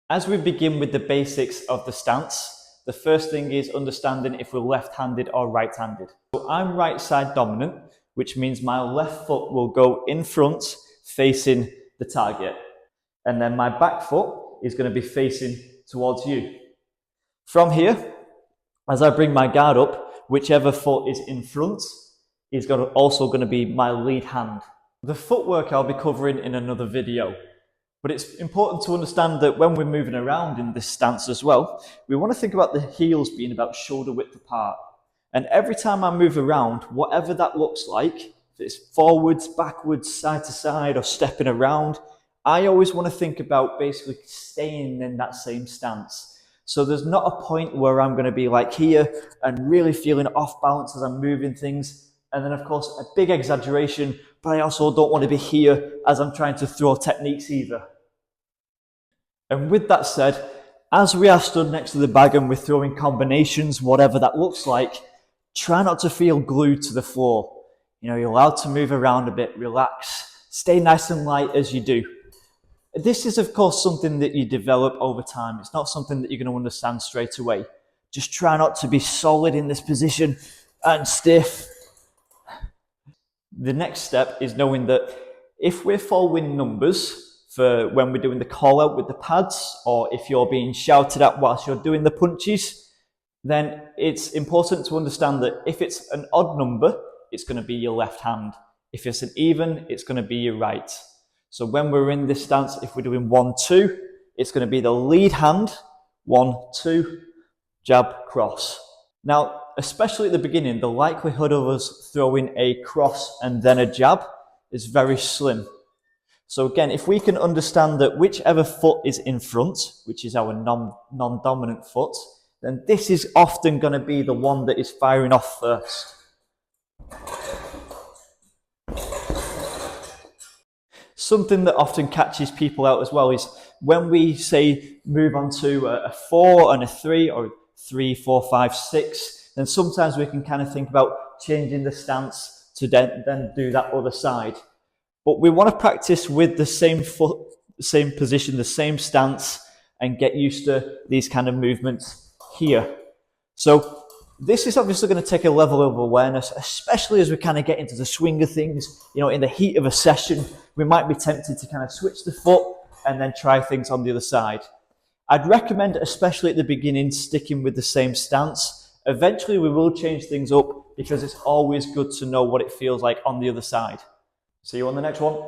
As we begin with the basics of the stance, the first thing is understanding if we're left-handed or right-handed. So I'm right side dominant, which means my left foot will go in front facing the target. And then my back foot is going to be facing towards you. From here, as I bring my guard up, whichever foot is in front is also going to be my lead hand. The footwork I'll be covering in another video. But it's important to understand that when we're moving around in this stance as well, we want to think about the heels being about shoulder width apart. And every time I move around, whatever that looks like, if it's forwards, backwards, side to side, or stepping around, I always want to think about basically staying in that same stance. So there's not a point where I'm going to be like here and really feeling off balance as I'm moving things. And then, of course, a big exaggeration, but I also don't want to be here as I'm trying to throw techniques either. And with that said, as we are stood next to the bag and we're throwing combinations, whatever that looks like, try not to feel glued to the floor. You know, you're allowed to move around a bit, relax, stay nice and light as you do. This is, of course, something that you develop over time. It's not something that you're going to understand straight away. Just try not to be solid in this position and stiff. The next step is knowing that if we're following numbers for when we're doing the call out with the pads, or if you're being shouted at whilst you're doing the punches, then it's important to understand that if it's an odd number, it's going to be your left hand. If it's an even, it's going to be your right. So when we're in this stance, if we're doing 1, 2, it's going to be the lead hand, 1, 2, jab, cross. Now, especially at the beginning, the likelihood of us throwing a cross and then a jab is very slim. So again, if we can understand that whichever foot is in front, which is our non-dominant foot, then this is often going to be the one that is firing off first. Something that often catches people out as well is when we say move on to a 4 and a 3, or 3, 4, 5, 6, then sometimes we can kind of think about changing the stance to then do that other side. But we want to practice with the same foot, same position, the same stance, and get used to these kind of movements here. So this is obviously going to take a level of awareness, especially as we kind of get into the swing of things. You know, in the heat of a session, we might be tempted to kind of switch the foot and then try things on the other side. I'd recommend, especially at the beginning, sticking with the same stance. Eventually, we will change things up because it's always good to know what it feels like on the other side. See you on the next one.